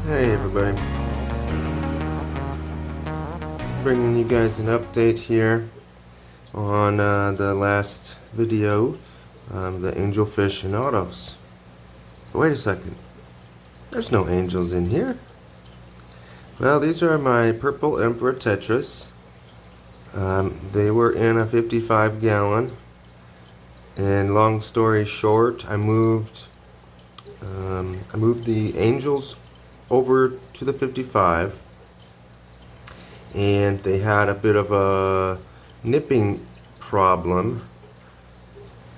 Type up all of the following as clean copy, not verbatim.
Hey everybody, bringing you guys an update here on the last video, the angelfish and Otos. Wait a second, there's no angels in here. Well, these are my purple emperor tetras. They were in a 55-gallon, and long story short, I moved the angels over to the 55, and they had a bit of a nipping problem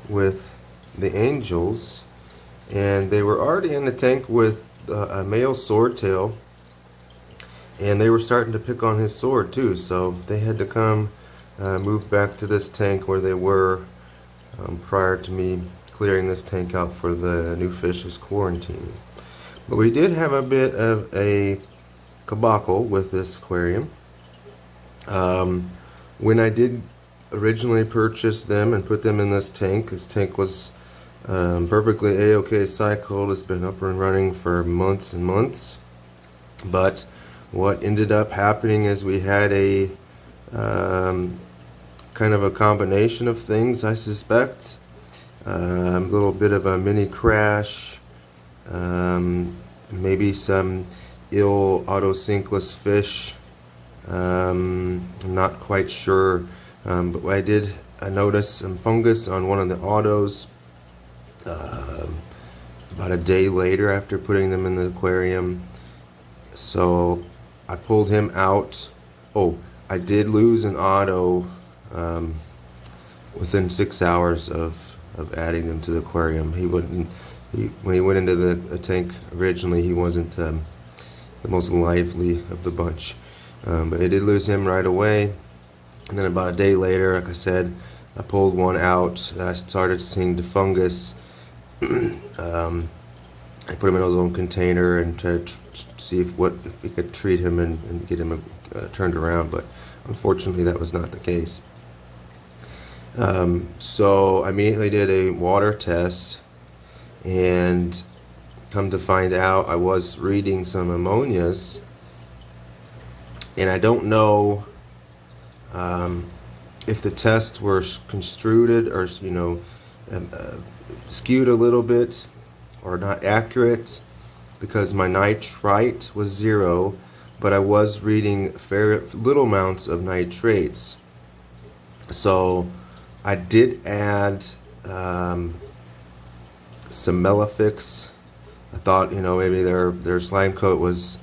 with the angels, and they were already in the tank with a male swordtail, and they were starting to pick on his sword too, so they had to come move back to this tank where they were prior to me clearing this tank out for the new fish's quarantine. But we did have a bit of a debacle with this aquarium. When I did originally purchase them and put them in this tank was perfectly a-okay cycled. It's been up and running for months and months. But what ended up happening is we had a kind of a combination of things, I suspect. A little bit of a mini crash. Maybe some ill Otocinclus fish. I'm not quite sure, but I did notice some fungus on one of the Otos about a day later after putting them in the aquarium. So I pulled him out. Oh, I did lose an Otto within 6 hours of adding them to the aquarium. When he went into the tank originally, he wasn't the most lively of the bunch. But I did lose him right away. And then about a day later, like I said, I pulled one out that I started seeing the fungus. I put him in his own container and tried to see if we could treat him and get him turned around. But unfortunately, that was not the case. So I immediately did a water test, and come to find out I was reading some ammonias, and I don't know if the tests were construed or skewed a little bit or not accurate, because my nitrite was 0, but I was reading very little amounts of nitrates. So I did add some Melafix. I thought, maybe their slime coat was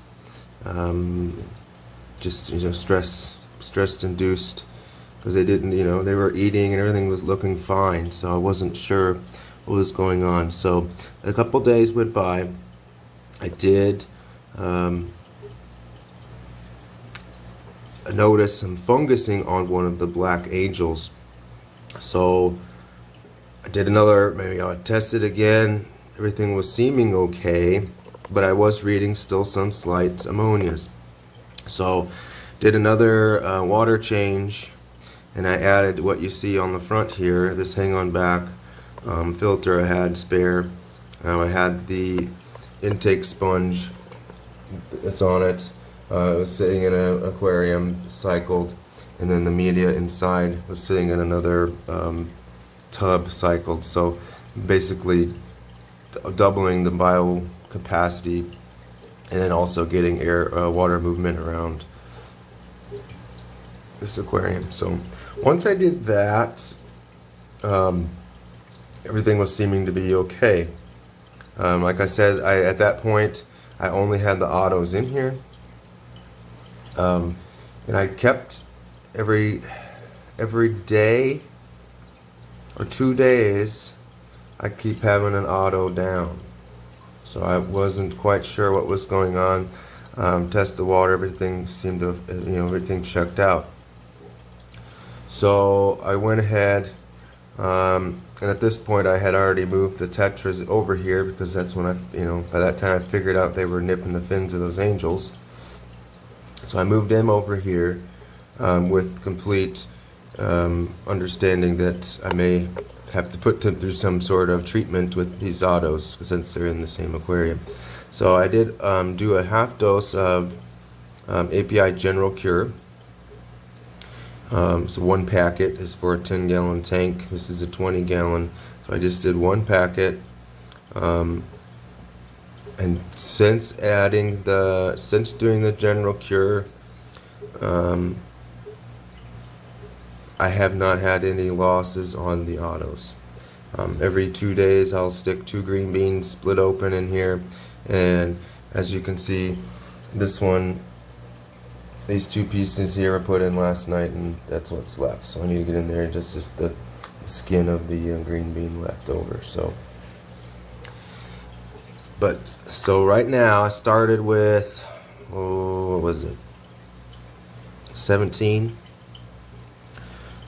just stress induced, because they didn't, they were eating and everything was looking fine, so I wasn't sure what was going on. So a couple days went by. I did notice some fungusing on one of the black angels. So I did maybe I tested again. Everything was seeming okay, but I was reading still some slight ammonias. So did another water change, and I added what you see on the front here, this hang on back filter I had spare. I had the intake sponge that's on it. It was sitting in an aquarium, cycled, and then the media inside was sitting in another tub, cycled. So basically doubling the bio capacity, and then also getting water movement around this aquarium. So once I did that, everything was seeming to be okay. Like I said, at that point I only had the Otos in here, and I kept every day or 2 days I keep having an Otto down. So I wasn't quite sure what was going on. Test the water, everything seemed to, everything checked out. So I went ahead, and at this point I had already moved the tetras over here, because that's when by that time I figured out they were nipping the fins of those angels. So I moved them over here with complete understanding that I may have to put them through some sort of treatment with these Otos since they're in the same aquarium. So I did do a half dose of API General Cure. So one packet is for a 10-gallon tank. This is a 20-gallon. So I just did one packet. And since doing the General Cure, I have not had any losses on the Otos. Every 2 days I'll stick 2 green beans split open in here, and as you can see, these 2 pieces here I put in last night, and that's what's left. So I need to get in there, just the skin of the green bean left over. So right now I started with, what was it, 17.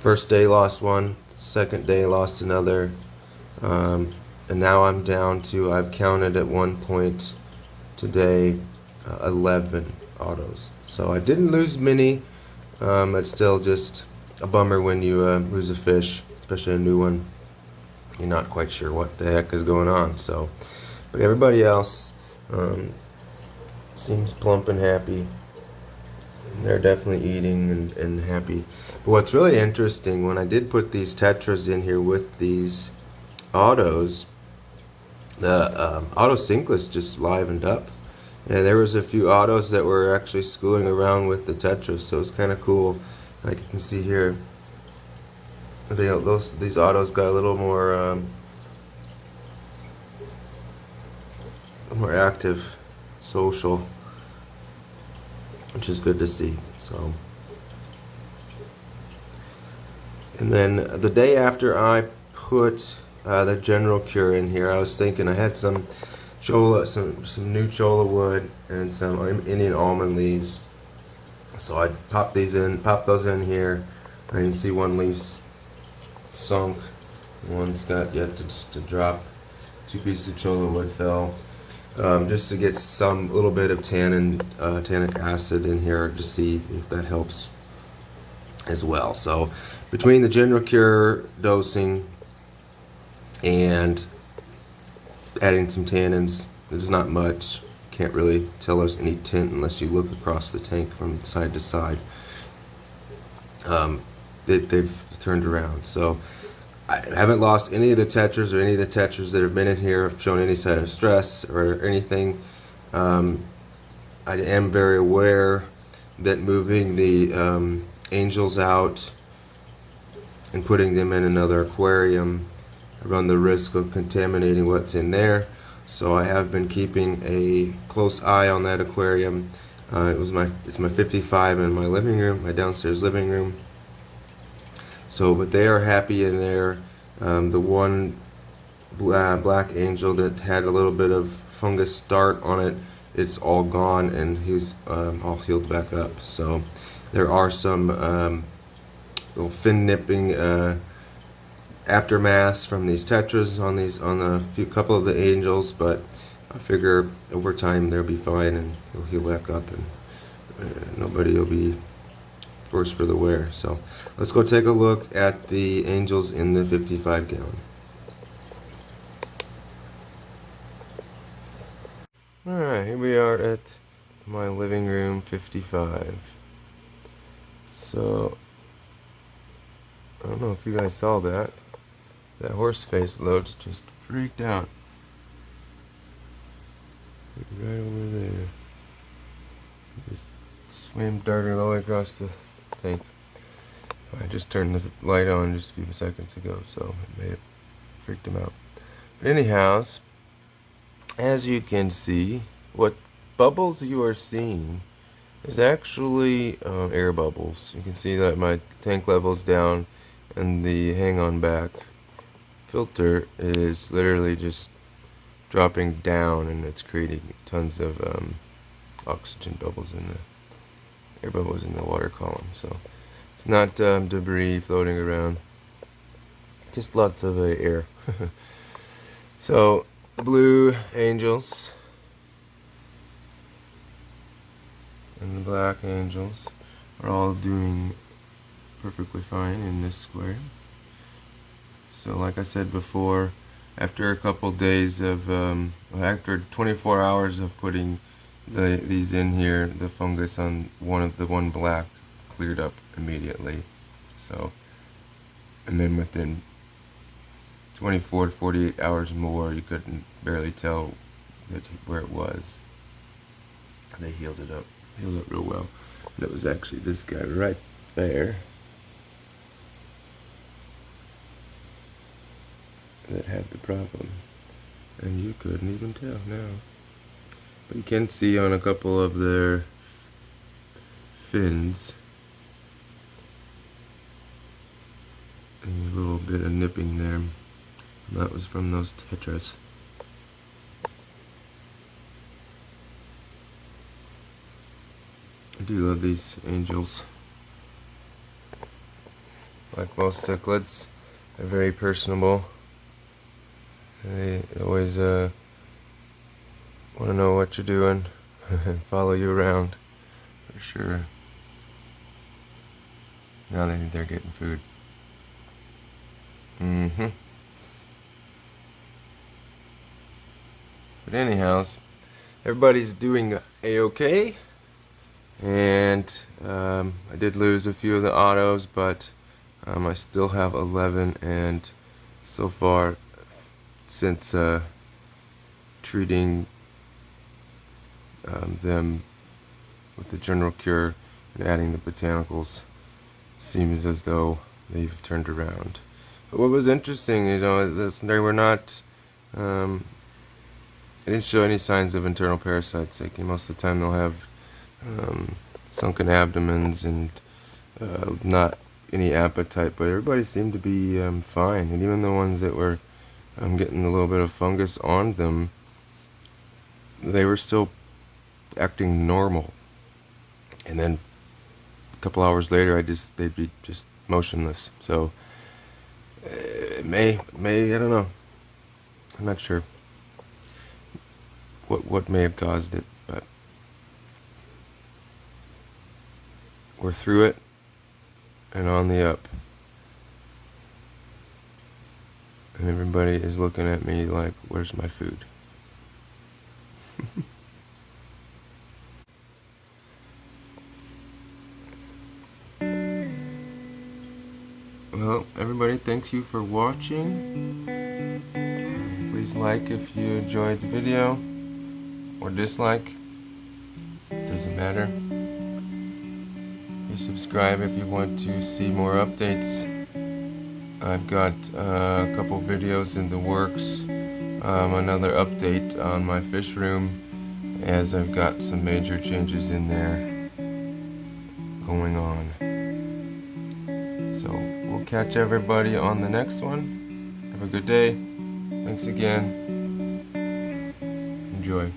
First day lost 1, second day lost another, and now I'm down to, I've counted at one point today 11 Otos. So I didn't lose many. It's still just a bummer when you lose a fish, especially a new one. You're not quite sure what the heck is going on. So, but everybody else seems plump and happy. They're definitely eating and happy. But what's really interesting, when I did put these tetras in here with these Otos, the Otocinclus just livened up. And there was a few Otos that were actually schooling around with the tetras, so it's kind of cool. Like you can see here, these Otos got a little more active, social, which is good to see. So, and then the day after I put the General Cure in here, I was thinking I had some cholla, some new cholla wood and some Indian almond leaves. So I pop those in here. I can see one leaf's sunk, one's got yet to drop. 2 pieces of cholla wood fell. Just to get some little bit of tannic acid in here to see if that helps as well. So between the General Cure dosing and adding some tannins, there's not much. Can't really tell there's any tint unless you look across the tank from side to side. They've turned around. So I haven't lost any of the tetras, or any of the tetras that have been in here have shown any sign of stress or anything. I am very aware that moving the angels out and putting them in another aquarium, I run the risk of contaminating what's in there. So I have been keeping a close eye on that aquarium. It's my 55 in my living room, my downstairs living room. So, but they are happy in there. The one black angel that had a little bit of fungus start on it, it's all gone, and he's all healed back up. So there are some little fin nipping aftermaths from these tetras on a couple of the angels, but I figure over time they'll be fine and he'll heal back up, and nobody will be worse for the wear. So let's go take a look at the angels in the 55 gallon. Alright, here we are at my living room 55. So I don't know if you guys saw that. That horse face loads just freaked out. Right over there. Just swam, darting all the way across the tank. I just turned the light on just a few seconds ago, so it may have freaked him out. But anyhow, as you can see, what bubbles you are seeing is actually air bubbles. You can see that my tank level's down, and the hang on back filter is literally just dropping down, and it's creating tons of oxygen bubbles in the air bubbles in the water column. So it's not debris floating around, just lots of air. So the blue angels and the black angels are all doing perfectly fine in this square. So like I said before, after a couple days of, after 24 hours of putting these in here, the fungus on one black cleared up immediately. So, and then within 24 to 48 hours more, you couldn't barely tell where it was. They healed up real well. And it was actually this guy right there that had the problem, and you couldn't even tell now. But you can see on a couple of their fins a little bit of nipping there. And that was from those tetras. I do love these angels. Like most cichlids, they're very personable. They always want to know what you're doing and follow you around, for sure. Now they think they're getting food. But anyhows, everybody's doing a-okay. And I did lose a few of the Otos, but I still have 11, and so far, since treating them with the general cure and adding the botanicals, seems as though they've turned around. But what was interesting, you know, is they were not, they didn't show any signs of internal parasites. Like most of the time they'll have sunken abdomens and not any appetite, but everybody seemed to be fine. And even the ones that were getting a little bit of fungus on them, they were still acting normal. And then a couple hours later, they'd be just motionless. So it may I don't know. I'm not sure what may have caused it, but we're through it and on the up. And everybody is looking at me like, where's my food? Well, everybody, thanks you for watching. Please like if you enjoyed the video, or dislike, doesn't matter. You subscribe if you want to see more updates. I've got a couple videos in the works, another update on my fish room, as I've got some major changes in there going on. So we'll catch everybody on the next one. Have a good day. Thanks again. Enjoy.